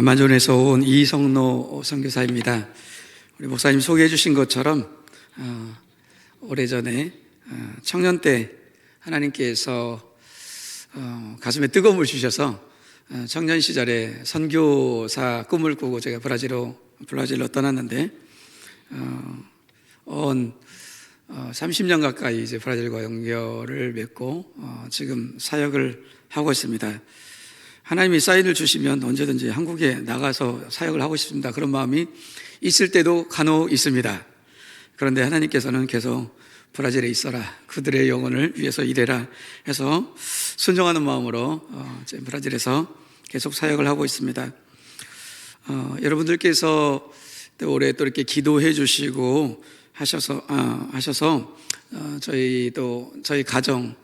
아마존에서 온 이성노 선교사입니다. 우리 목사님 소개해 주신 것처럼 오래전에 청년 때 하나님께서 가슴에 뜨거움을 주셔서 청년 시절에 선교사 꿈을 꾸고 제가 브라질로 떠났는데 30년 가까이 이제 브라질과 연결을 맺고 지금 사역을 하고 있습니다. 하나님이 사인을 주시면 언제든지 한국에 나가서 사역을 하고 싶습니다. 그런 마음이 있을 때도 간혹 있습니다. 그런데 하나님께서는 계속 브라질에 있어라, 그들의 영혼을 위해서 일해라 해서 순종하는 마음으로 브라질에서 계속 사역을 하고 있습니다. 여러분들께서 올해 또 이렇게 기도해 주시고 하셔서 저희 가정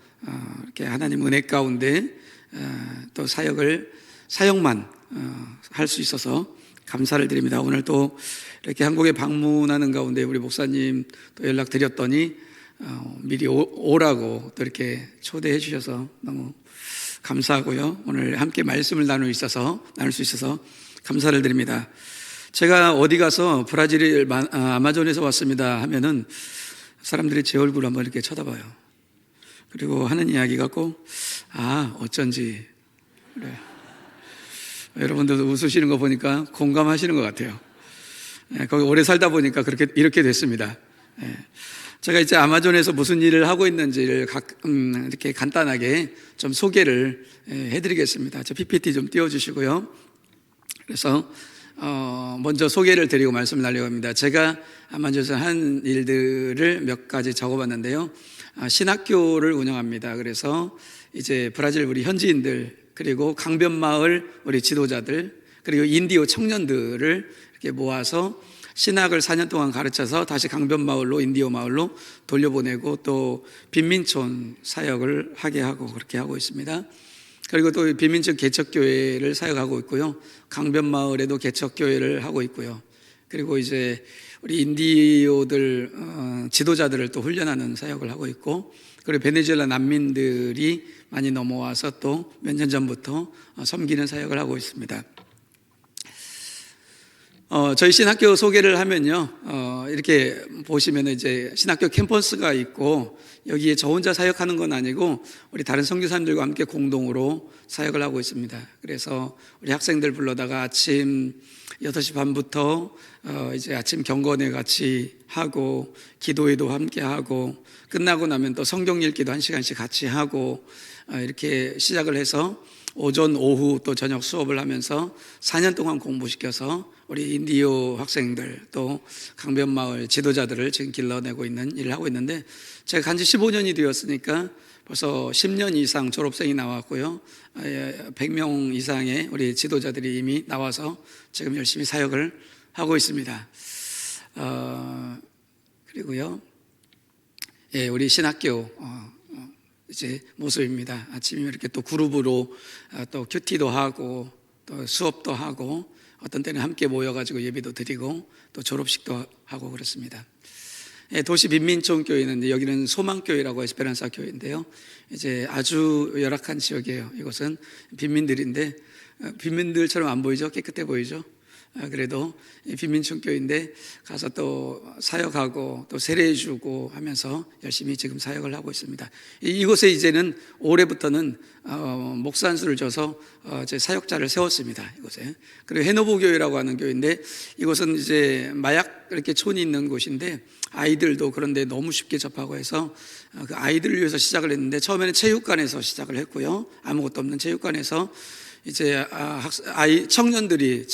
이렇게 하나님 은혜 가운데 또 사역만 할 수 있어서 감사를 드립니다. 오늘 또 이렇게 한국에 방문하는 가운데 우리 목사님 또 연락드렸더니 미리 오라고 또 이렇게 초대해 주셔서 너무 감사하고요. 오늘 함께 말씀을 나눌 수 있어서 감사를 드립니다. 제가 어디 가서 브라질 아마존에서 왔습니다 하면은 사람들이 제 얼굴을 한번 이렇게 쳐다봐요. 그리고 하는 이야기가 꼭 어쩐지 그래. 여러분들도 웃으시는 거 보니까 공감하시는 것 같아요. 거기 오래 살다 보니까 이렇게 됐습니다. 제가 이제 아마존에서 무슨 일을 하고 있는지를 이렇게 간단하게 좀 소개를 해드리겠습니다. 저 PPT 좀 띄워주시고요. 그래서 먼저 소개를 드리고 말씀을 나누려고 합니다. 제가 아마존에서 한 일들을 몇 가지 적어봤는데요. 신학교를 운영합니다. 그래서 이제 브라질 우리 현지인들, 그리고 강변마을 우리 지도자들, 그리고 인디오 청년들을 이렇게 모아서 신학을 4년 동안 가르쳐서 다시 강변마을로, 인디오 마을로 돌려보내고 또 빈민촌 사역을 하게 하고 그렇게 하고 있습니다. 그리고 또 빈민촌 개척교회를 사역하고 있고요. 강변마을에도 개척교회를 하고 있고요. 그리고 이제 우리 인디오들 지도자들을 또 훈련하는 사역을 하고 있고, 그리고 베네수엘라 난민들이 많이 넘어와서 또 몇 년 전부터 섬기는 사역을 하고 있습니다. 저희 신학교 소개를 하면요, 이렇게 보시면 이제 신학교 캠퍼스가 있고, 여기에 저 혼자 사역하는 건 아니고 우리 다른 선교사님들과 함께 공동으로 사역을 하고 있습니다. 그래서 우리 학생들 불러다가 아침 6시 반부터 이제 아침 경건회 같이 하고, 기도회도 함께 하고, 끝나고 나면 또 성경 읽기도 1시간씩 같이 하고, 이렇게 시작을 해서 오전, 오후 또 저녁 수업을 하면서 4년 동안 공부시켜서 우리 인디오 학생들 또 강변마을 지도자들을 지금 길러내고 있는 일을 하고 있는데, 제가 간지 15년이 되었으니까 벌써 10년 이상 졸업생이 나왔고요. 100명 이상의 우리 지도자들이 이미 나와서 지금 열심히 사역을 하고 있습니다. 그리고요, 우리 신학교 이제 모습입니다. 아침에 이렇게 또 그룹으로 또 큐티도 하고 또 수업도 하고, 어떤 때는 함께 모여가지고 예배도 드리고 또 졸업식도 하고 그렇습니다. 도시 빈민촌 교회는 여기는 소망교회라고 에스페란사 교회인데요. 이제 아주 열악한 지역이에요. 이곳은 빈민들인데 빈민들처럼 안 보이죠? 깨끗해 보이죠? 그래도 빈민촌 교회인데 가서 또 사역하고 또 세례해주고 하면서 열심히 지금 사역을 하고 있습니다. 이곳에 이제는 올해부터는 목사 한 수를 줘서 제 사역자를 세웠습니다. 이곳에. 그리고 해노보 교회라고 하는 교회인데, 이곳은 이제 마약 이렇게 촌이 있는 곳인데 아이들도 그런데 너무 쉽게 접하고 해서 그 아이들을 위해서 시작을 했는데, 처음에는 체육관에서 시작을 했고요. 아무것도 없는 체육관에서 이제 청년들이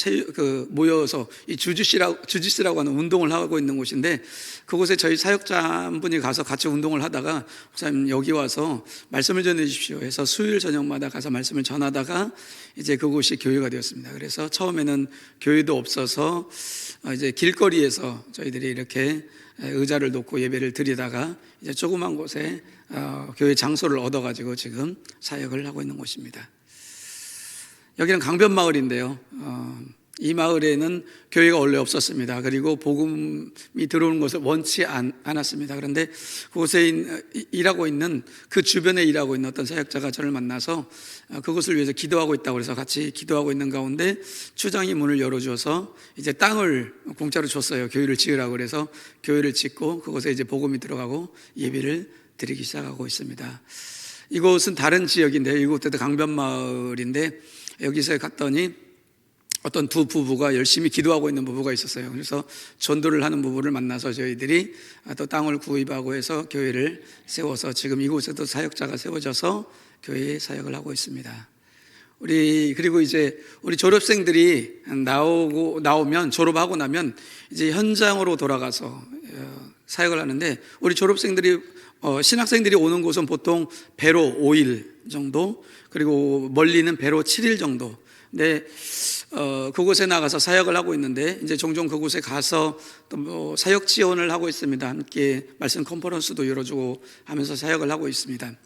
모여서 이 주짓수라고 하는 운동을 하고 있는 곳인데, 그곳에 저희 사역자 한 분이 가서 같이 운동을 하다가 목사님 여기 와서 말씀을 전해 주십시오 해서 수요일 저녁마다 가서 말씀을 전하다가 이제 그곳이 교회가 되었습니다. 그래서 처음에는 교회도 없어서 이제 길거리에서 저희들이 이렇게 의자를 놓고 예배를 드리다가 이제 조그만 곳에 교회 장소를 얻어가지고 지금 사역을 하고 있는 곳입니다. 여기는 강변마을인데요. 이 마을에는 교회가 원래 없었습니다. 그리고 복음이 들어오는 것을 원치 않았습니다. 그런데 그곳에 일하고 있는, 그 주변에 일하고 있는 어떤 사역자가 저를 만나서 그것을 위해서 기도하고 있다고 해서 같이 기도하고 있는 가운데 추장이 문을 열어줘서 이제 땅을 공짜로 줬어요. 교회를 지으라고. 그래서 교회를 짓고 그곳에 이제 복음이 들어가고 예배를 드리기 시작하고 있습니다. 이곳은 다른 지역인데요. 이곳도 강변마을인데 여기서 갔더니 어떤 두 부부가 열심히 기도하고 있는 부부가 있었어요. 그래서 전도를 하는 부부를 만나서 저희들이 또 땅을 구입하고 해서 교회를 세워서 지금 이곳에도 사역자가 세워져서 교회에 사역을 하고 있습니다. 그리고 이제 우리 졸업생들이 나오면, 졸업하고 나면 이제 현장으로 돌아가서 사역을 하는데, 우리 졸업생들이 신학생들이 오는 곳은 보통 배로 5일 정도, 그리고 멀리는 배로 7일 정도. 근데 그곳에 나가서 사역을 하고 있는데, 이제 종종 그곳에 가서 또 사역 지원을 하고 있습니다. 함께 말씀 컨퍼런스도 열어주고 하면서 사역을 하고 있습니다.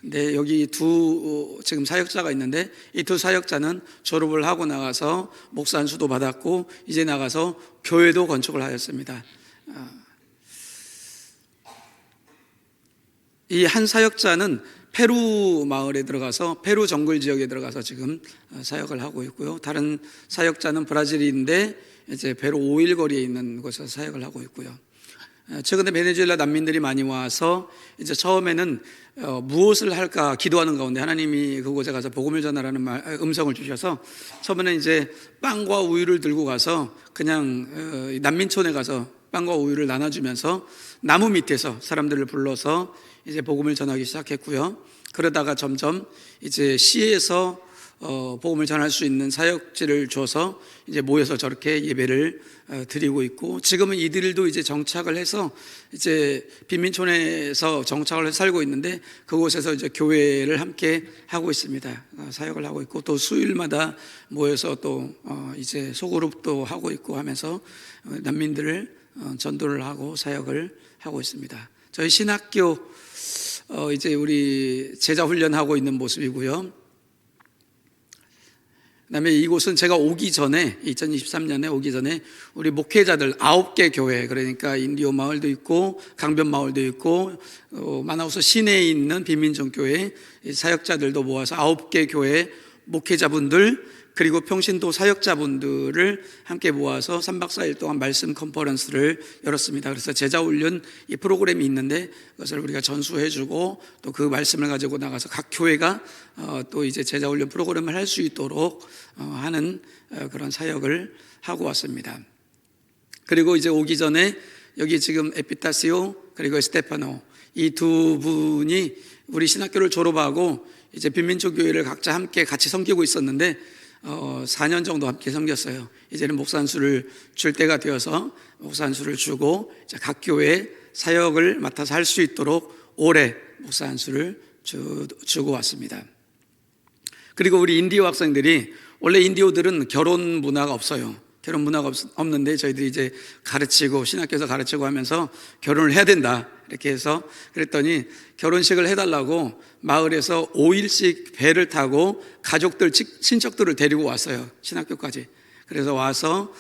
근데 여기 지금 사역자가 있는데, 이 두 사역자는 졸업을 하고 나가서 목사 안수도 받았고 이제 나가서 교회도 건축을 하였습니다. 이 한 사역자는 페루 마을에 들어가서, 페루 정글 지역에 들어가서 지금 사역을 하고 있고요. 다른 사역자는 브라질인데 이제 배로 5일 거리에 있는 곳에서 사역을 하고 있고요. 최근에 베네수엘라 난민들이 많이 와서 이제 처음에는 무엇을 할까 기도하는 가운데 하나님이 그곳에 가서 복음을 전하라는 음성을 주셔서 처음에는 이제 빵과 우유를 들고 가서 그냥 난민촌에 가서 빵과 우유를 나눠주면서 나무 밑에서 사람들을 불러서 이제 복음을 전하기 시작했고요. 그러다가 점점 이제 시에서 복음을 전할 수 있는 사역지를 줘서 이제 모여서 저렇게 예배를 드리고 있고, 지금은 이들도 이제 정착을 해서 이제 빈민촌에서 정착을 해서 살고 있는데 그곳에서 이제 교회를 함께 하고 있습니다. 사역을 하고 있고, 또 수요일마다 모여서 또 이제 소그룹도 하고 있고 하면서 난민들을 전도를 하고 사역을 하고 있습니다. 저희 신학교 이제 우리 제자 훈련하고 있는 모습이고요. 그다음에 이곳은 제가 오기 전에, 2023년에 오기 전에 우리 목회자들 9개 교회, 그러니까 인디오 마을도 있고 강변 마을도 있고 마나우스 시내에 있는 빈민촌 교회 사역자들도 모아서 9개 교회 목회자분들, 그리고 평신도 사역자분들을 함께 모아서 3박 4일 동안 말씀 컨퍼런스를 열었습니다. 그래서 제자훈련 이 프로그램이 있는데 그것을 우리가 전수해주고 또 그 말씀을 가지고 나가서 각 교회가 또 이제 제자훈련 프로그램을 할 수 있도록 하는 그런 사역을 하고 왔습니다. 그리고 이제 오기 전에 여기 지금 에피타시오 그리고 스테파노, 이 두 분이 우리 신학교를 졸업하고 이제 빈민촌 교회를 각자 함께 같이 섬기고 있었는데 4년 정도 함께 섬겼어요. 이제는 목사 안수를 줄 때가 되어서 목사 안수를 주고 이제 각 교회에 사역을 맡아서 할 수 있도록 올해 목사 안수를 주고 왔습니다. 그리고 우리 인디오 학생들이, 원래 인디오들은 결혼 문화가 없어요. 결혼 문화가 없는데 저희들이 이제 가르치고 신학교에서 가르치고 하면서 결혼을 해야 된다 이렇게 해서, 그랬더니 결혼식을 해달라고 마을에서 5일씩 배를 타고 가족들, 친척들을 데리고 왔어요. 신학교까지. 그래서 와서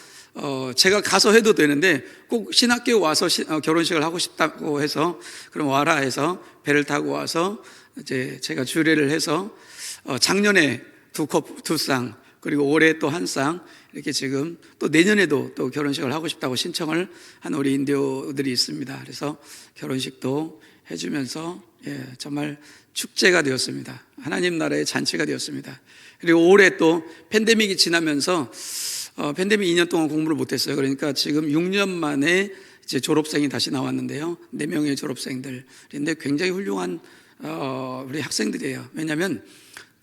제가 가서 해도 되는데 꼭 신학교에 와서 결혼식을 하고 싶다고 해서 그럼 와라 해서 배를 타고 와서 이제 제가 주례를 해서 작년에 두 쌍, 그리고 올해 또 한 쌍, 이렇게 지금 또 내년에도 또 결혼식을 하고 싶다고 신청을 한 우리 인디오들이 있습니다. 그래서 결혼식도 해주면서 정말 축제가 되었습니다. 하나님 나라의 잔치가 되었습니다. 그리고 올해 또 팬데믹이 지나면서 팬데믹 2년 동안 공부를 못했어요. 그러니까 지금 6년 만에 이제 졸업생이 다시 나왔는데요. 4명의 졸업생들인데 굉장히 훌륭한 우리 학생들이에요. 왜냐하면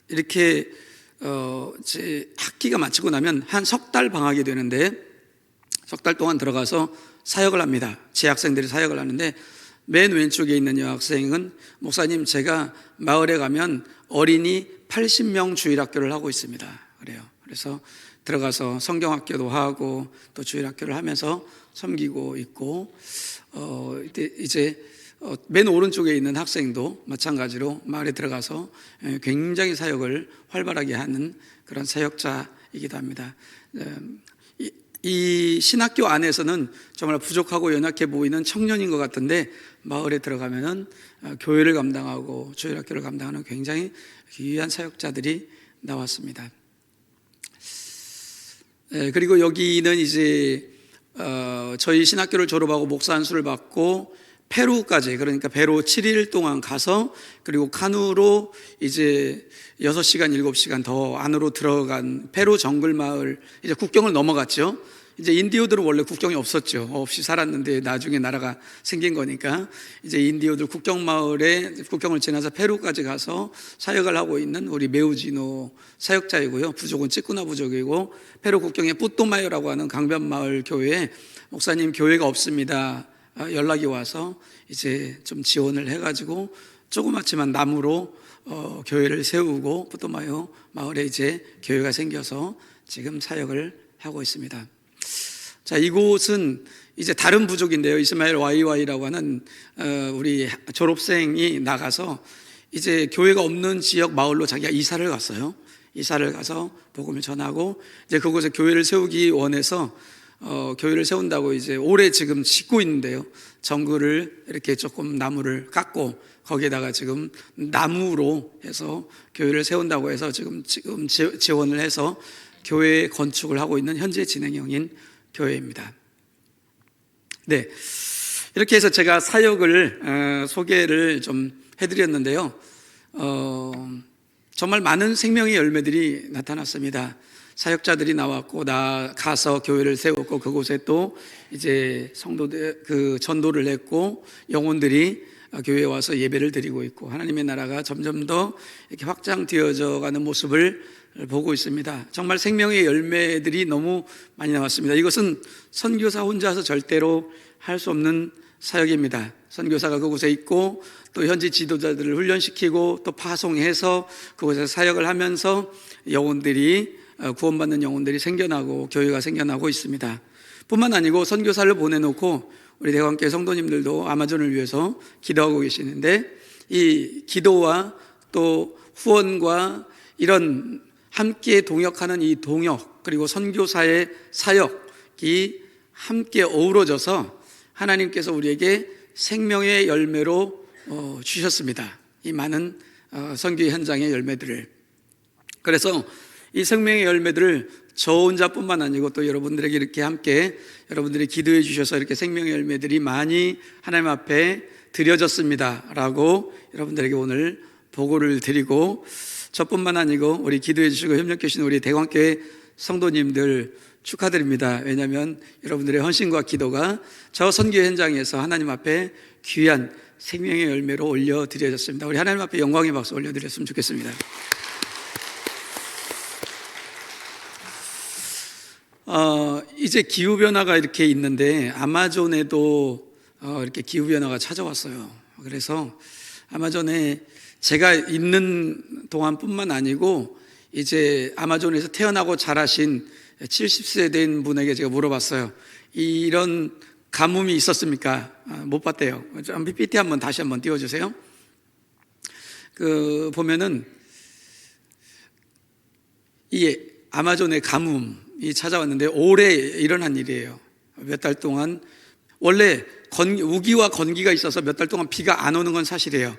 이렇게 제 학기가 마치고 나면 한 석 달 방학이 되는데 석 달 동안 들어가서 사역을 합니다. 재학생들이 사역을 하는데 맨 왼쪽에 있는 여학생은 목사님, 제가 마을에 가면 어린이 80명 주일학교를 하고 있습니다. 그래요. 그래서 들어가서 성경학교도 하고 또 주일학교를 하면서 섬기고 있고, 이제 맨 오른쪽에 있는 학생도 마찬가지로 마을에 들어가서 굉장히 사역을 활발하게 하는 그런 사역자이기도 합니다. 이 신학교 안에서는 정말 부족하고 연약해 보이는 청년인 것 같은데 마을에 들어가면은 교회를 감당하고 주일학교를 감당하는 굉장히 귀한 사역자들이 나왔습니다. 그리고 여기는 이제 저희 신학교를 졸업하고 목사 안수를 받고 페루까지, 그러니까 배로 7일 동안 가서 그리고 카누로 이제 6시간 7시간 더 안으로 들어간 페루 정글 마을, 이제 국경을 넘어갔죠. 이제 인디오들은 원래 국경이 없었죠. 없이 살았는데 나중에 나라가 생긴 거니까 이제 인디오들 국경 마을에 국경을 지나서 페루까지 가서 사역을 하고 있는 우리 메우지노 사역자이고요. 부족은 찌꾸나 부족이고, 페루 국경에 뿌또마요라고 하는 강변 마을 교회에 목사님 교회가 없습니다. 연락이 와서 이제 좀 지원을 해가지고 조그맣지만 나무로 교회를 세우고 뿌또마요 마을에 이제 교회가 생겨서 지금 사역을 하고 있습니다. 자, 이곳은 이제 다른 부족인데요. 이스마엘 YY라고 하는 우리 졸업생이 나가서 이제 교회가 없는 지역 마을로 자기가 이사를 갔어요. 이사를 가서 복음을 전하고 이제 그곳에 교회를 세우기 원해서 교회를 세운다고 이제 올해 지금 짓고 있는데요. 정글을 이렇게 조금 나무를 깎고 거기에다가 지금 나무로 해서 교회를 세운다고 해서 지금 지원을 해서 교회 건축을 하고 있는 현재 진행형인 교회입니다. 네, 이렇게 해서 제가 사역을 소개를 좀 해드렸는데요. 정말 많은 생명의 열매들이 나타났습니다. 사역자들이 나왔고 나가서 교회를 세웠고 그곳에 또 이제 성도들 전도를 했고 영혼들이 교회에 와서 예배를 드리고 있고 하나님의 나라가 점점 더 이렇게 확장되어져 가는 모습을 보고 있습니다. 정말 생명의 열매들이 너무 많이 나왔습니다. 이것은 선교사 혼자서 절대로 할 수 없는 사역입니다. 선교사가 그곳에 있고 또 현지 지도자들을 훈련시키고 또 파송해서 그곳에서 사역을 하면서 영혼들이 구원받는 영혼들이 생겨나고 교회가 생겨나고 있습니다. 뿐만 아니고 선교사를 보내놓고 우리 대관교회 성도님들도 아마존을 위해서 기도하고 계시는데 이 기도와 또 후원과 이런 함께 동역하는 이 동역 그리고 선교사의 사역이 함께 어우러져서 하나님께서 우리에게 생명의 열매로 주셨습니다. 이 많은 선교 현장의 열매들을. 그래서 이 생명의 열매들을 저 혼자뿐만 아니고 또 여러분들에게 이렇게 함께 여러분들이 기도해 주셔서 이렇게 생명의 열매들이 많이 하나님 앞에 드려졌습니다 라고 여러분들에게 오늘 보고를 드리고, 저뿐만 아니고 우리 기도해 주시고 협력해 주신 우리 대관교회 성도님들 축하드립니다. 왜냐하면 여러분들의 헌신과 기도가 저 선교 현장에서 하나님 앞에 귀한 생명의 열매로 올려드려졌습니다. 우리 하나님 앞에 영광의 박수 올려드렸으면 좋겠습니다. 이제 기후변화가 이렇게 있는데 아마존에도 이렇게 기후변화가 찾아왔어요. 그래서 아마존에 제가 있는 동안뿐만 아니고 이제 아마존에서 태어나고 자라신 70세 된 분에게 제가 물어봤어요. 이런 가뭄이 있었습니까? 못 봤대요. PPT 다시 한번 띄워주세요. 보면은 이 아마존의 가뭄이 찾아왔는데 올해 일어난 일이에요. 몇 달 동안 원래 우기와 건기가 있어서 몇 달 동안 비가 안 오는 건 사실이에요.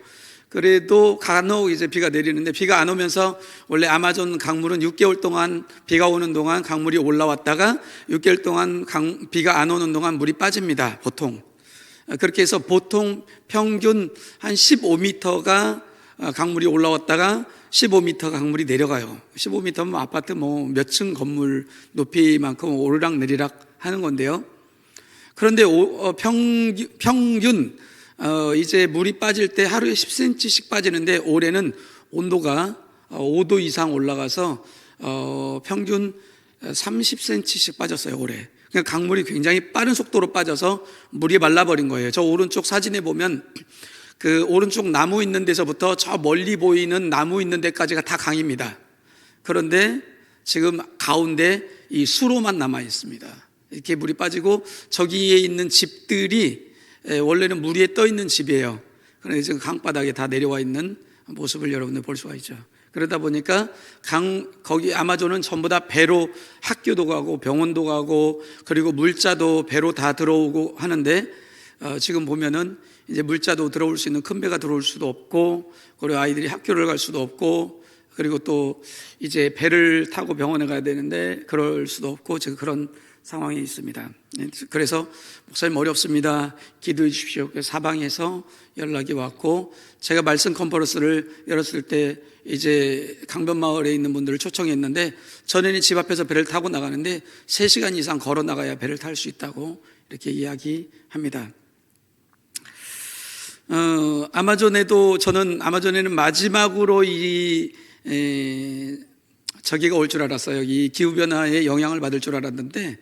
그래도 간혹 이제 비가 내리는데 비가 안 오면서 원래 아마존 강물은 6개월 동안 비가 오는 동안 강물이 올라왔다가 6개월 동안 비가 안 오는 동안 물이 빠집니다. 보통 그렇게 해서 보통 평균 한 15m가 강물이 올라왔다가 15m 강물이 내려가요. 15m면 아파트 몇 층 건물 높이만큼 오르락 내리락 하는 건데요. 그런데 평균 이제 물이 빠질 때 하루에 10cm씩 빠지는데 올해는 온도가 5도 이상 올라가서 평균 30cm씩 빠졌어요. 올해. 그러니까 강물이 굉장히 빠른 속도로 빠져서 물이 말라버린 거예요. 저 오른쪽 사진에 보면 그 오른쪽 나무 있는 데서부터 저 멀리 보이는 나무 있는 데까지가 다 강입니다. 그런데 지금 가운데 이 수로만 남아 있습니다. 이렇게 물이 빠지고 저기에 있는 집들이 원래는 물 위에 떠 있는 집이에요. 그런데 지금 강바닥에 다 내려와 있는 모습을 여러분들 볼 수가 있죠. 그러다 보니까 거기 아마존은 전부 다 배로 학교도 가고 병원도 가고 그리고 물자도 배로 다 들어오고 하는데 지금 보면은 이제 물자도 들어올 수 있는 큰 배가 들어올 수도 없고 그리고 아이들이 학교를 갈 수도 없고 그리고 또 이제 배를 타고 병원에 가야 되는데 그럴 수도 없고 지금 그런 상황이 있습니다. 그래서 목사님 어렵습니다. 기도해 주십시오. 사방에서 연락이 왔고 제가 말씀 컨퍼런스를 열었을 때 이제 강변마을에 있는 분들을 초청했는데 전에는 집 앞에서 배를 타고 나가는데 3시간 이상 걸어 나가야 배를 탈 수 있다고 이렇게 이야기합니다. 저는 아마존에는 마지막으로 저기가 올 줄 알았어요. 이 기후변화에 영향을 받을 줄 알았는데,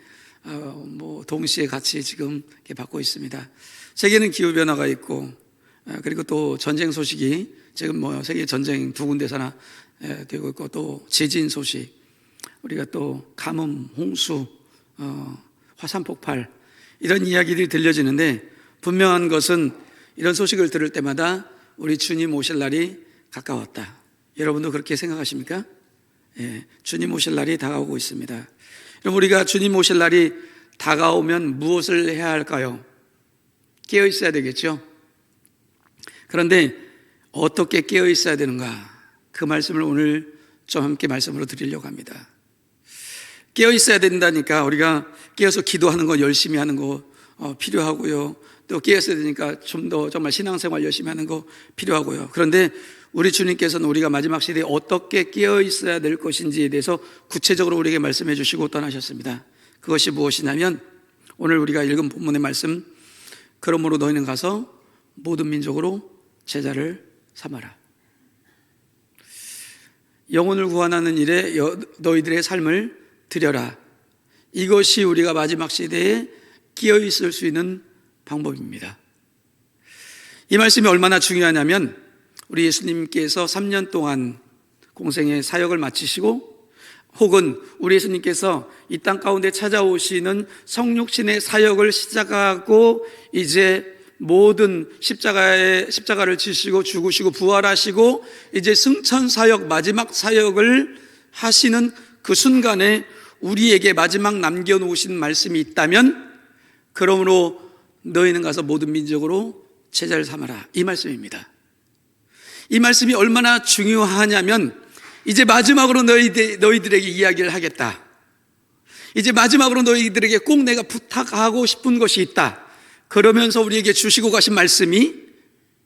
동시에 같이 지금 이렇게 받고 있습니다. 세계는 기후변화가 있고, 그리고 또 전쟁 소식이 지금 세계 전쟁 2군데서나 되고 있고, 또 지진 소식, 우리가 또 가뭄, 홍수, 화산 폭발, 이런 이야기들이 들려지는데, 분명한 것은 이런 소식을 들을 때마다 우리 주님 오실 날이 가까웠다. 여러분도 그렇게 생각하십니까? 예, 주님 오실 날이 다가오고 있습니다. 그럼 우리가 주님 오실 날이 다가오면 무엇을 해야 할까요? 깨어 있어야 되겠죠? 그런데 어떻게 깨어 있어야 되는가? 그 말씀을 오늘 좀 함께 말씀으로 드리려고 합니다. 깨어 있어야 된다니까 우리가 깨어서 기도하는 거 열심히 하는 거 필요하고요. 또 깨어 있어야 되니까 좀 더 정말 신앙생활 열심히 하는 거 필요하고요. 그런데 우리 주님께서는 우리가 마지막 시대에 어떻게 깨어 있어야 될 것인지에 대해서 구체적으로 우리에게 말씀해 주시고 떠나셨습니다. 그것이 무엇이냐면 오늘 우리가 읽은 본문의 말씀, 그러므로 너희는 가서 모든 민족으로 제자를 삼아라. 영혼을 구원하는 일에 너희들의 삶을 드려라. 이것이 우리가 마지막 시대에 깨어 있을 수 있는 방법입니다. 이 말씀이 얼마나 중요하냐면 우리 예수님께서 3년 동안 공생의 사역을 마치시고 혹은 우리 예수님께서 이 땅 가운데 찾아오시는 성육신의 사역을 시작하고 이제 모든 십자가를 지시고 죽으시고 부활하시고 이제 승천 사역, 마지막 사역을 하시는 그 순간에 우리에게 마지막 남겨놓으신 말씀이 있다면 그러므로 너희는 가서 모든 민족으로 제자를 삼아라. 이 말씀입니다. 이 말씀이 얼마나 중요하냐면 이제 마지막으로 너희들에게 이야기를 하겠다. 이제 마지막으로 너희들에게 꼭 내가 부탁하고 싶은 것이 있다. 그러면서 우리에게 주시고 가신 말씀이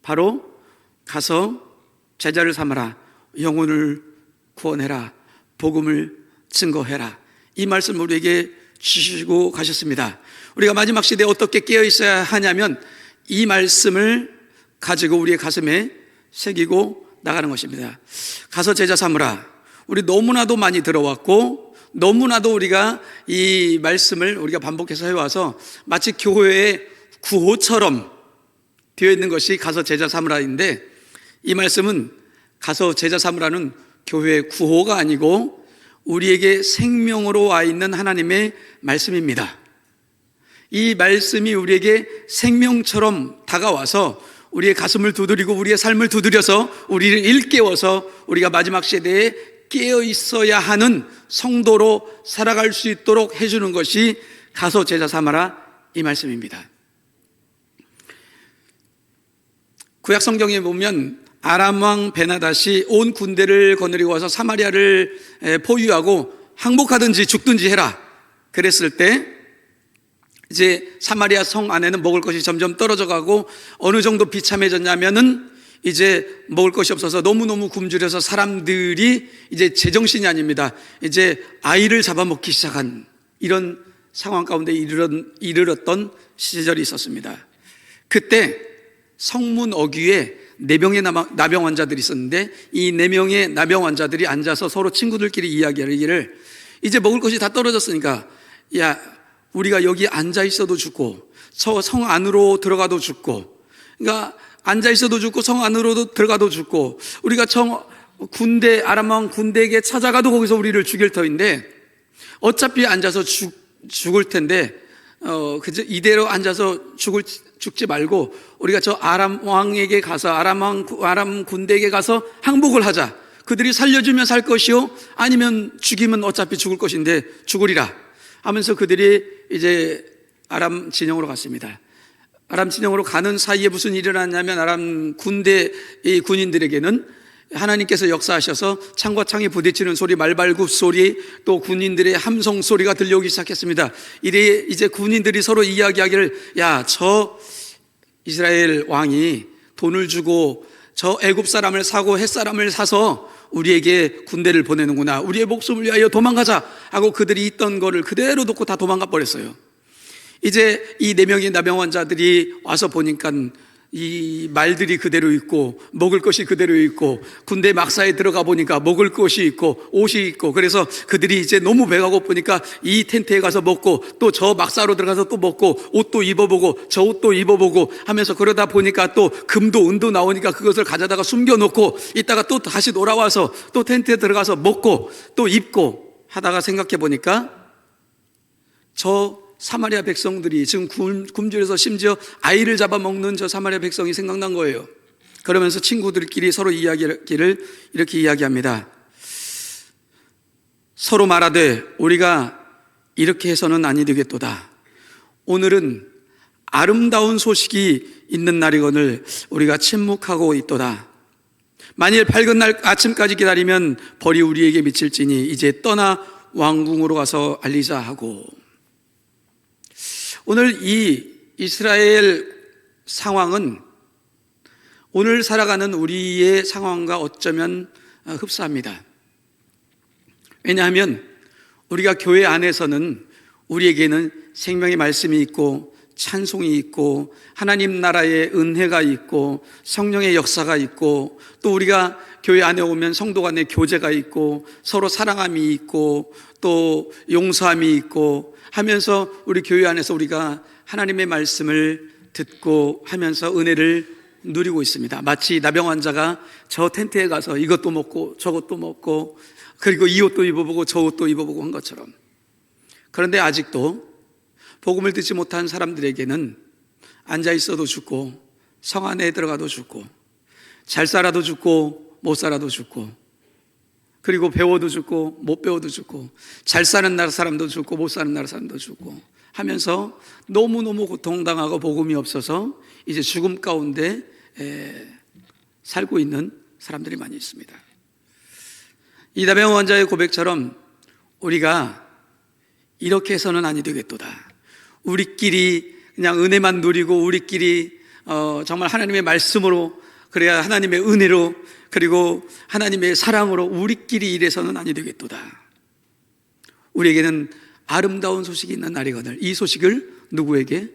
바로 가서 제자를 삼아라. 영혼을 구원해라. 복음을 증거해라. 이 말씀을 우리에게 주시고 가셨습니다. 우리가 마지막 시대에 어떻게 깨어 있어야 하냐면 이 말씀을 가지고 우리의 가슴에 새기고 나가는 것입니다. 가서 제자 삼으라. 우리 너무나도 많이 들어왔고 너무나도 우리가 이 말씀을 우리가 반복해서 해와서 마치 교회의 구호처럼 되어 있는 것이 가서 제자 삼으라인데 이 말씀은 가서 제자 삼으라는 교회의 구호가 아니고 우리에게 생명으로 와 있는 하나님의 말씀입니다. 이 말씀이 우리에게 생명처럼 다가와서 우리의 가슴을 두드리고 우리의 삶을 두드려서 우리를 일깨워서 우리가 마지막 시대에 깨어 있어야 하는 성도로 살아갈 수 있도록 해주는 것이 가서 제자 삼아라 이 말씀입니다. 구약 성경에 보면 아람 왕 베나닷이 온 군대를 거느리고 와서 사마리아를 포위하고 항복하든지 죽든지 해라 그랬을 때 이제 사마리아 성 안에는 먹을 것이 점점 떨어져 가고 어느 정도 비참해졌냐면은 이제 먹을 것이 없어서 너무너무 굶주려서 사람들이 이제 제정신이 아닙니다. 이제 아이를 잡아먹기 시작한 이런 상황 가운데 이르렀던 시절이 있었습니다. 그때 성문 어귀에 4명의 나병 환자들이 있었는데 이 4명의 나병 환자들이 앉아서 서로 친구들끼리 이야기하기를 이제 먹을 것이 다 떨어졌으니까 야 우리가 여기 앉아 있어도 죽고 저 성 안으로 들어가도 죽고 그러니까 앉아 있어도 죽고 성 안으로도 들어가도 죽고 우리가 아람 왕 군대에게 찾아가도 거기서 우리를 죽일 터인데 어차피 앉아서 죽을 텐데 이대로 앉아서 죽지 말고 우리가 저 아람 왕에게 가서 아람 군대에게 가서 항복을 하자. 그들이 살려주면 살 것이요 아니면 죽이면 어차피 죽을 것인데 죽으리라 하면서 그들이 이제 아람 진영으로 갔습니다. 아람 진영으로 가는 사이에 무슨 일이 일어났냐면 아람 군대 이 군인들에게는 하나님께서 역사하셔서 창과 창이 부딪히는 소리, 말발굽 소리, 또 군인들의 함성 소리가 들려오기 시작했습니다. 이래 이제 군인들이 서로 이야기하기를, 야, 저 이스라엘 왕이 돈을 주고 저 애굽 사람을 사고 헷 사람을 사서 우리에게 군대를 보내는구나. 우리의 목숨을 위하여 도망가자 하고 그들이 있던 거를 그대로 놓고 다 도망가 버렸어요. 이제 이 4명의 나병 환자들이 와서 보니까 이 말들이 그대로 있고 먹을 것이 그대로 있고 군대 막사에 들어가 보니까 먹을 것이 있고 옷이 있고, 그래서 그들이 이제 너무 배가 고프니까 이 텐트에 가서 먹고 또 저 막사로 들어가서 또 먹고 옷도 입어보고 저 옷도 입어보고 하면서 그러다 보니까 또 금도 은도 나오니까 그것을 가져다가 숨겨놓고 이따가 또 다시 돌아와서 또 텐트에 들어가서 먹고 또 입고 하다가 생각해 보니까 저 사마리아 백성들이 지금 굶주려서 심지어 아이를 잡아먹는 저 사마리아 백성이 생각난 거예요. 그러면서 친구들끼리 서로 이야기를 이렇게 이야기합니다. 서로 말하되 우리가 이렇게 해서는 아니 되겠도다. 오늘은 아름다운 소식이 있는 날이거늘 우리가 침묵하고 있도다. 만일 밝은 날 아침까지 기다리면 벌이 우리에게 미칠지니 이제 떠나 왕궁으로 가서 알리자 하고. 오늘 이 이스라엘 상황은 오늘 살아가는 우리의 상황과 어쩌면 흡사합니다. 왜냐하면 우리가 교회 안에서는 우리에게는 생명의 말씀이 있고 찬송이 있고 하나님 나라의 은혜가 있고 성령의 역사가 있고 또 우리가 교회 안에 오면 성도 간의 교제가 있고 서로 사랑함이 있고 또 용서함이 있고 하면서 우리 교회 안에서 우리가 하나님의 말씀을 듣고 하면서 은혜를 누리고 있습니다. 마치 나병 환자가 저 텐트에 가서 이것도 먹고 저것도 먹고 그리고 이 옷도 입어보고 저 옷도 입어보고 한 것처럼. 그런데 아직도 복음을 듣지 못한 사람들에게는 앉아 있어도 죽고 성 안에 들어가도 죽고 잘 살아도 죽고 못 살아도 죽고 그리고 배워도 죽고 못 배워도 죽고 잘 사는 나라 사람도 죽고 못 사는 나라 사람도 죽고 하면서 너무너무 고통당하고 복음이 없어서 이제 죽음 가운데 살고 있는 사람들이 많이 있습니다. 이 나병 환자의 고백처럼 우리가 이렇게 해서는 아니 되겠도다. 우리끼리 그냥 은혜만 누리고 우리끼리 정말 하나님의 말씀으로 그래야 하나님의 은혜로 그리고 하나님의 사랑으로 우리끼리 이래서는 아니 되겠도다. 우리에게는 아름다운 소식이 있는 날이거늘 이 소식을 누구에게?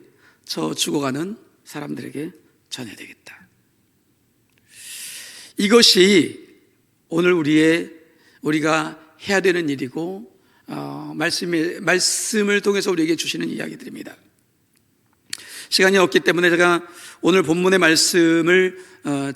저 죽어가는 사람들에게 전해야 되겠다. 이것이 오늘 우리가 해야 되는 일이고 말씀을 통해서 우리에게 주시는 이야기들입니다. 시간이 없기 때문에 제가 오늘 본문의 말씀을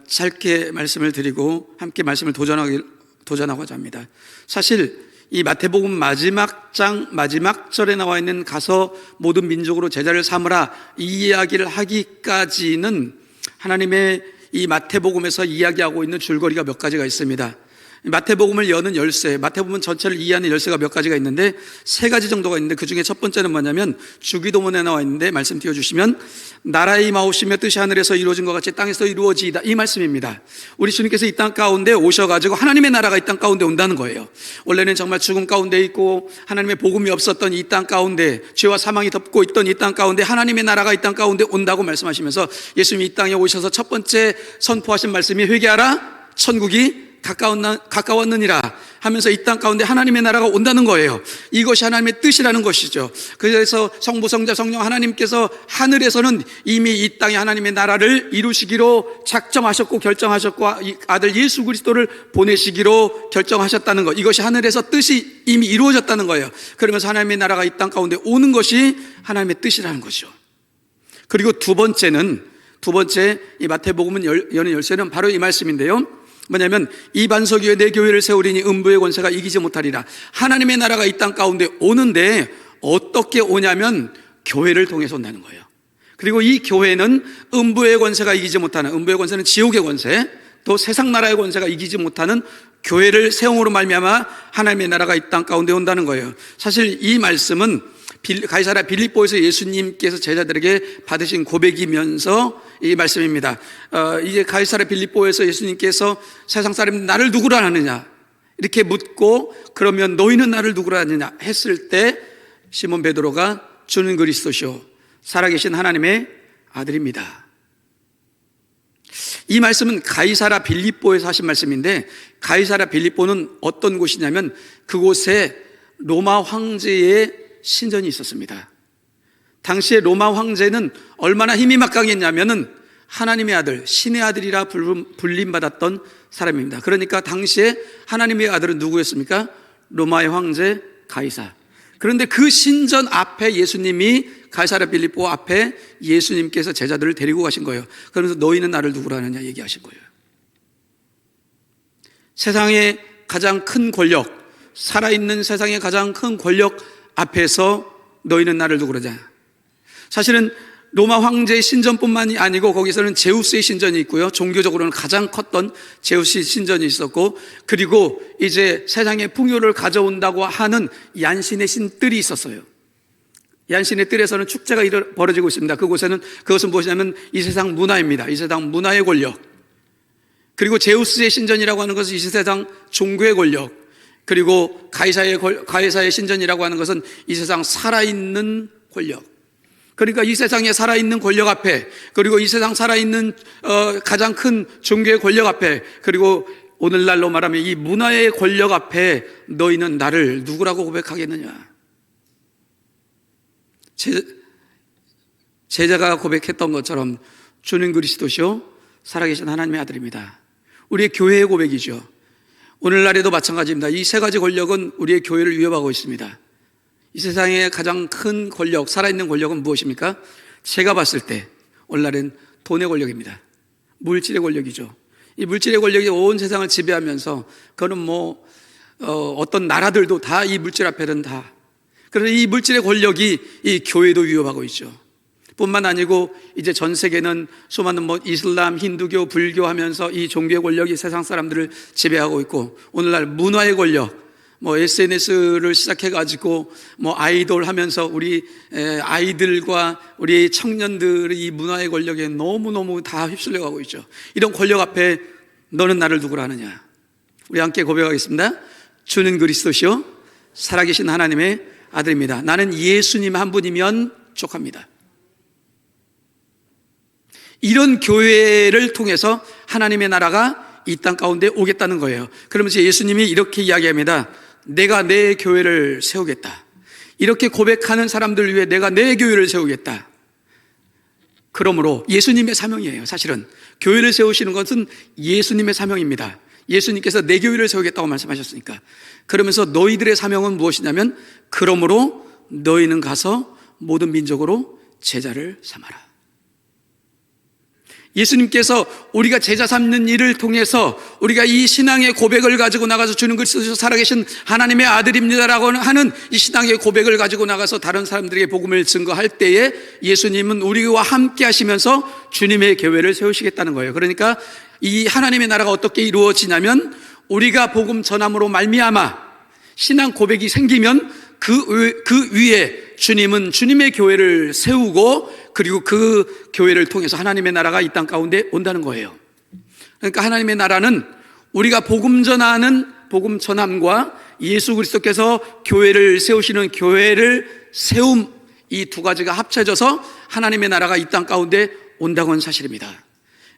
짧게 말씀을 드리고 함께 말씀을 도전하고자 합니다. 사실 이 마태복음 마지막 장 마지막 절에 나와 있는 가서 모든 민족으로 제자를 삼으라 이 이야기를 하기까지는 하나님의 이 마태복음에서 이야기하고 있는 줄거리가 몇 가지가 있습니다. 마태복음을 여는 열쇠, 마태복음 전체를 이해하는 열쇠가 몇 가지가 있는데 3가지 정도가 있는데 그 중에 첫 번째는 뭐냐면 주기도문에 나와 있는데 말씀 띄워주시면 나라의 임하옵시며 뜻이 하늘에서 이루어진 것 같이 땅에서 이루어지이다 이 말씀입니다. 우리 주님께서 이 땅 가운데 오셔가지고 하나님의 나라가 이 땅 가운데 온다는 거예요. 원래는 정말 죽음 가운데 있고 하나님의 복음이 없었던 이 땅 가운데 죄와 사망이 덮고 있던 이 땅 가운데 하나님의 나라가 이 땅 가운데 온다고 말씀하시면서 예수님이 이 땅에 오셔서 첫 번째 선포하신 말씀이 회개하라 천국이 가까웠느니라 하면서 이 땅 가운데 하나님의 나라가 온다는 거예요. 이것이 하나님의 뜻이라는 것이죠. 그래서 성부 성자 성령 하나님께서 하늘에서는 이미 이 땅에 하나님의 나라를 이루시기로 작정하셨고 결정하셨고 아들 예수 그리스도를 보내시기로 결정하셨다는 것, 이것이 하늘에서 뜻이 이미 이루어졌다는 거예요. 그러면서 하나님의 나라가 이 땅 가운데 오는 것이 하나님의 뜻이라는 것이죠. 그리고 두 번째 이 마태복음은 여는 열쇠는 바로 이 말씀인데요. 뭐냐면 이 반석 위에 내 교회를 세우리니 음부의 권세가 이기지 못하리라. 하나님의 나라가 이 땅 가운데 오는데 어떻게 오냐면 교회를 통해서 온다는 거예요. 그리고 이 교회는 음부의 권세가 이기지 못하는, 음부의 권세는 지옥의 권세, 또 세상 나라의 권세가 이기지 못하는 교회를 세움으로 말미암아 하나님의 나라가 이 땅 가운데 온다는 거예요. 사실 이 말씀은 가이사랴 빌립보에서 예수님께서 제자들에게 받으신 고백이면서 이 말씀입니다. 이제 가이사랴 빌립보에서 예수님께서 세상 사람이 나를 누구라 하느냐 이렇게 묻고, 그러면 너희는 나를 누구라 하느냐 했을 때 시몬 베드로가 주는 그리스도시요 살아계신 하나님의 아들입니다. 이 말씀은 가이사랴 빌립보에서 하신 말씀인데, 가이사랴 빌립보는 어떤 곳이냐면 그곳에 로마 황제의 신전이 있었습니다. 당시에 로마 황제는 얼마나 힘이 막강했냐면은 하나님의 아들, 신의 아들이라 불림받았던 사람입니다. 그러니까 당시에 하나님의 아들은 누구였습니까? 로마의 황제 가이사. 그런데 그 신전 앞에 예수님이, 가이사랴 빌립보 앞에 예수님께서 제자들을 데리고 가신 거예요. 그러면서 너희는 나를 누구라 하느냐 얘기하신 거예요. 세상의 가장 큰 권력, 살아있는 세상의 가장 큰 권력 앞에서 너희는 나를 누구라냐. 사실은 로마 황제의 신전뿐만이 아니고 거기서는 제우스의 신전이 있고요, 종교적으로는 가장 컸던 제우스의 신전이 있었고, 그리고 이제 세상의 풍요를 가져온다고 하는 얀신의 신들이 있었어요. 얀신의 뜰에서는 축제가 벌어지고 있습니다. 그것은 무엇이냐면 이 세상 문화입니다. 이 세상 문화의 권력. 그리고 제우스의 신전이라고 하는 것은 이 세상 종교의 권력. 그리고 가이사의 신전이라고 하는 것은 이 세상 살아있는 권력. 그러니까 이 세상에 살아있는 권력 앞에, 그리고 이 세상 살아있는 가장 큰 종교의 권력 앞에, 그리고 오늘날로 말하면 이 문화의 권력 앞에 너희는 나를 누구라고 고백하겠느냐. 제자가 고백했던 것처럼 주는 그리스도시요 살아계신 하나님의 아들입니다. 우리의 교회의 고백이죠. 오늘날에도 마찬가지입니다. 이 세 가지 권력은 우리의 교회를 위협하고 있습니다. 이 세상의 가장 큰 권력, 살아있는 권력은 무엇입니까? 제가 봤을 때 오늘날은 돈의 권력입니다. 물질의 권력이죠. 이 물질의 권력이 온 세상을 지배하면서, 그거는 어떤 나라들도 다 이 물질 앞에는 다. 그래서 이 물질의 권력이 이 교회도 위협하고 있죠. 뿐만 아니고 이제 전 세계는 수많은 이슬람, 힌두교, 불교 하면서 이 종교의 권력이 세상 사람들을 지배하고 있고, 오늘날 문화의 권력, SNS를 시작해가지고 아이돌 하면서 우리 아이들과 우리 청년들의 이 문화의 권력에 너무너무 다 휩쓸려가고 있죠. 이런 권력 앞에 너는 나를 누구라 하느냐. 우리 함께 고백하겠습니다. 주는 그리스도시요 살아계신 하나님의 아들입니다. 나는 예수님 한 분이면 족합니다. 이런 교회를 통해서 하나님의 나라가 이 땅 가운데 오겠다는 거예요. 그러면서 예수님이 이렇게 이야기합니다. 내가 내 교회를 세우겠다. 이렇게 고백하는 사람들을 위해 내가 내 교회를 세우겠다. 그러므로 예수님의 사명이에요. 사실은 교회를 세우시는 것은 예수님의 사명입니다. 예수님께서 내 교회를 세우겠다고 말씀하셨으니까. 그러면서 너희들의 사명은 무엇이냐면, 그러므로 너희는 가서 모든 민족으로 제자를 삼아라. 예수님께서 우리가 제자 삼는 일을 통해서 우리가 이 신앙의 고백을 가지고 나가서 주는 그리스도께서 살아계신 하나님의 아들입니다라고 하는 이 신앙의 고백을 가지고 나가서 다른 사람들에게 복음을 증거할 때에 예수님은 우리와 함께 하시면서 주님의 교회를 세우시겠다는 거예요. 그러니까 이 하나님의 나라가 어떻게 이루어지냐면, 우리가 복음 전함으로 말미암아 신앙 고백이 생기면 그 위에 주님은 주님의 교회를 세우고, 그리고 그 교회를 통해서 하나님의 나라가 이 땅 가운데 온다는 거예요. 그러니까 하나님의 나라는 우리가 복음 전하는 복음 전함과 예수 그리스도께서 교회를 세우시는 교회를 세움, 이 두 가지가 합쳐져서 하나님의 나라가 이 땅 가운데 온다고 하는 사실입니다.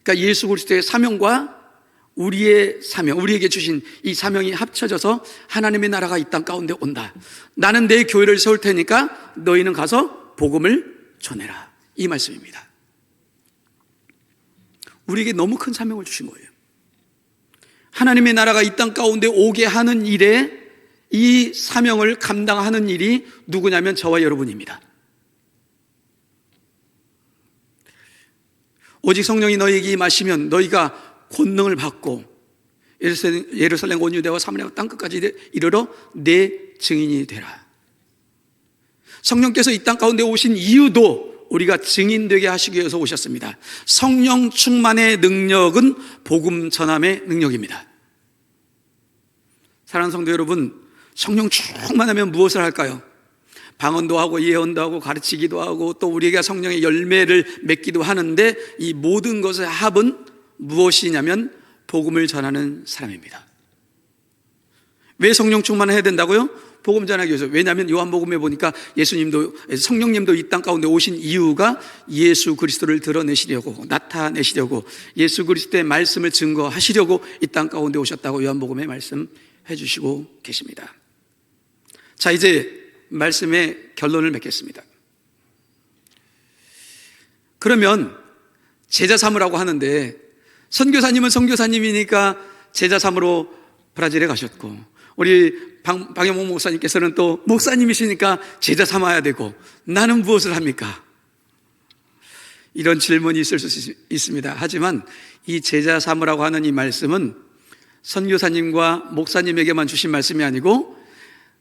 그러니까 예수 그리스도의 사명과 우리의 사명, 우리에게 주신 이 사명이 합쳐져서 하나님의 나라가 이 땅 가운데 온다. 나는 내 교회를 세울 테니까 너희는 가서 복음을 전해라. 이 말씀입니다. 우리에게 너무 큰 사명을 주신 거예요. 하나님의 나라가 이 땅 가운데 오게 하는 일에 이 사명을 감당하는 일이 누구냐면 저와 여러분입니다. 오직 성령이 너희에게 임하시면 너희가 권능을 받고 예루살렘 온 유대와 사마리아 땅 끝까지 이르러 내 증인이 되라. 성령께서 이 땅 가운데 오신 이유도 우리가 증인되게 하시기 위해서 오셨습니다. 성령 충만의 능력은 복음 전함의 능력입니다. 사랑하는 성도 여러분, 성령 충만하면 무엇을 할까요? 방언도 하고 예언도 하고 가르치기도 하고 또 우리가 성령의 열매를 맺기도 하는데, 이 모든 것의 합은 무엇이냐면 복음을 전하는 사람입니다. 왜 성령 충만해야 된다고요? 복음 전하기 위해서. 왜냐하면 요한복음에 보니까 예수님도, 성령님도 이 땅 가운데 오신 이유가 예수 그리스도를 드러내시려고, 나타내시려고, 예수 그리스도의 말씀을 증거하시려고 이 땅 가운데 오셨다고 요한복음에 말씀해 주시고 계십니다. 자, 이제 말씀의 결론을 맺겠습니다. 그러면 제자 삼으라고 하는데, 선교사님은 선교사님이니까 제자 삼으로 브라질에 가셨고, 우리 방영목 목사님께서는 또 목사님이시니까 제자 삼아야 되고, 나는 무엇을 합니까? 이런 질문이 있을 수 있습니다. 하지만 이 제자 삼으라고 하는 이 말씀은 선교사님과 목사님에게만 주신 말씀이 아니고,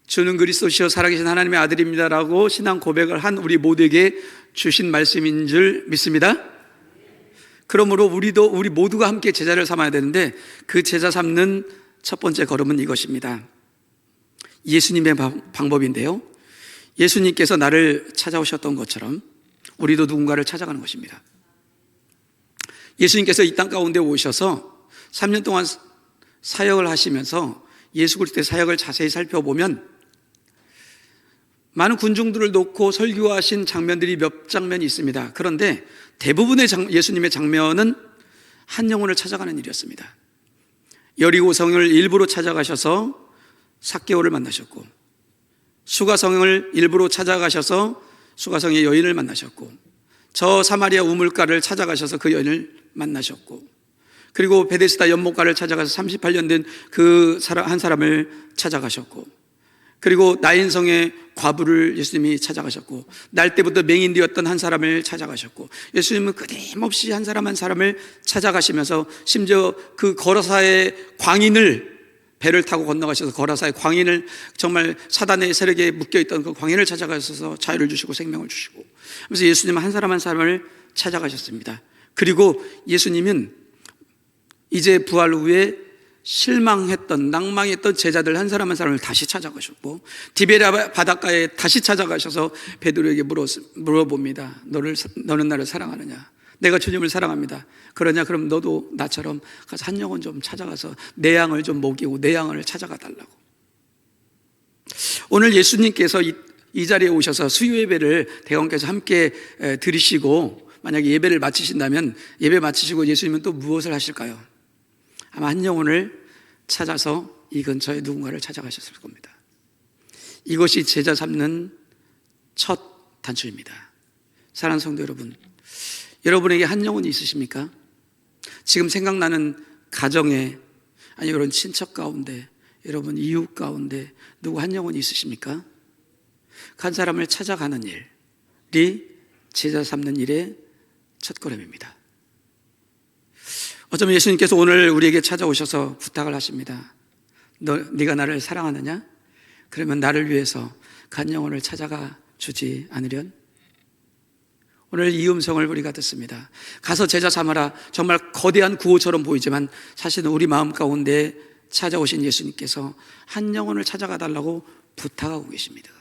주는 그리스도시요 살아계신 하나님의 아들입니다라고 신앙 고백을 한 우리 모두에게 주신 말씀인 줄 믿습니다. 그러므로 우리 모두가 함께 제자를 삼아야 되는데, 그 제자 삼는 첫 번째 걸음은 이것입니다. 예수님의 방법인데요, 예수님께서 나를 찾아오셨던 것처럼 우리도 누군가를 찾아가는 것입니다. 예수님께서 이 땅 가운데 오셔서 3년 동안 사역을 하시면서 예수 그리스도의 사역을 자세히 살펴보면 많은 군중들을 놓고 설교하신 장면들이 몇 장면이 있습니다. 그런데 대부분의 예수님의 장면은 한 영혼을 찾아가는 일이었습니다. 여리고성을 일부러 찾아가셔서 삭개오를 만나셨고, 수가성을 일부러 찾아가셔서 수가성의 여인을 만나셨고, 저 사마리아 우물가를 찾아가셔서 그 여인을 만나셨고, 그리고 베데스다 연못가를 찾아가서 38년 된 그 한 사람을 찾아가셨고, 그리고 나인성의 과부를 예수님이 찾아가셨고, 날 때부터 맹인되었던 한 사람을 찾아가셨고, 예수님은 끊임없이 한 사람 한 사람을 찾아가시면서 심지어 그 거라사의 광인을, 배를 타고 건너가셔서 거라사의 광인을, 정말 사단의 세력에 묶여있던 그 광인을 찾아가셔서 자유를 주시고 생명을 주시고, 그래서 예수님은 한 사람 한 사람을 찾아가셨습니다. 그리고 예수님은 이제 부활 후에 실망했던, 낭망했던 제자들 한 사람 한 사람을 다시 찾아가셨고, 디베랴 바닷가에 다시 찾아가셔서 베드로에게 물어봅니다. 너는 나를 사랑하느냐? 내가 주님을 사랑합니다. 그러냐? 그럼 너도 나처럼 가서 한 영혼 좀 찾아가서 내 양을 좀 먹이고 내 양을 찾아가 달라고. 오늘 예수님께서 이 자리에 오셔서 수요 예배를 대원께서 함께 드리시고, 만약에 예배를 마치신다면, 예배 마치시고 예수님은 또 무엇을 하실까요? 아마 한 영혼을 찾아서 이 근처에 누군가를 찾아가셨을 겁니다. 이것이 제자 삼는 첫 단추입니다. 사랑하는 성도 여러분, 여러분에게 한 영혼이 있으십니까? 지금 생각나는 가정에, 아니 그런 친척 가운데, 여러분 이웃 가운데 누구 한 영혼이 있으십니까? 한 사람을 찾아가는 일이 제자 삼는 일의 첫 걸음입니다. 어쩌면 예수님께서 오늘 우리에게 찾아오셔서 부탁을 하십니다. 네가 나를 사랑하느냐? 그러면 나를 위해서 간 영혼을 찾아가 주지 않으련? 오늘 이 음성을 우리가 듣습니다. 가서 제자 삼아라. 정말 거대한 구호처럼 보이지만 사실은 우리 마음 가운데 찾아오신 예수님께서 한 영혼을 찾아가 달라고 부탁하고 계십니다.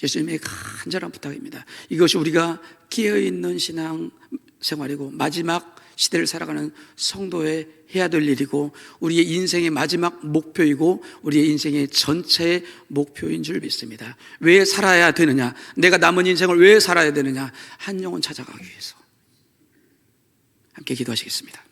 예수님의 간절한 부탁입니다. 이것이 우리가 깨어있는 신앙 생활이고 마지막 시대를 살아가는 성도의 해야 될 일이고, 우리의 인생의 마지막 목표이고 우리의 인생의 전체의 목표인 줄 믿습니다. 왜 살아야 되느냐? 내가 남은 인생을 왜 살아야 되느냐? 한 영혼 찾아가기 위해서. 함께 기도하시겠습니다.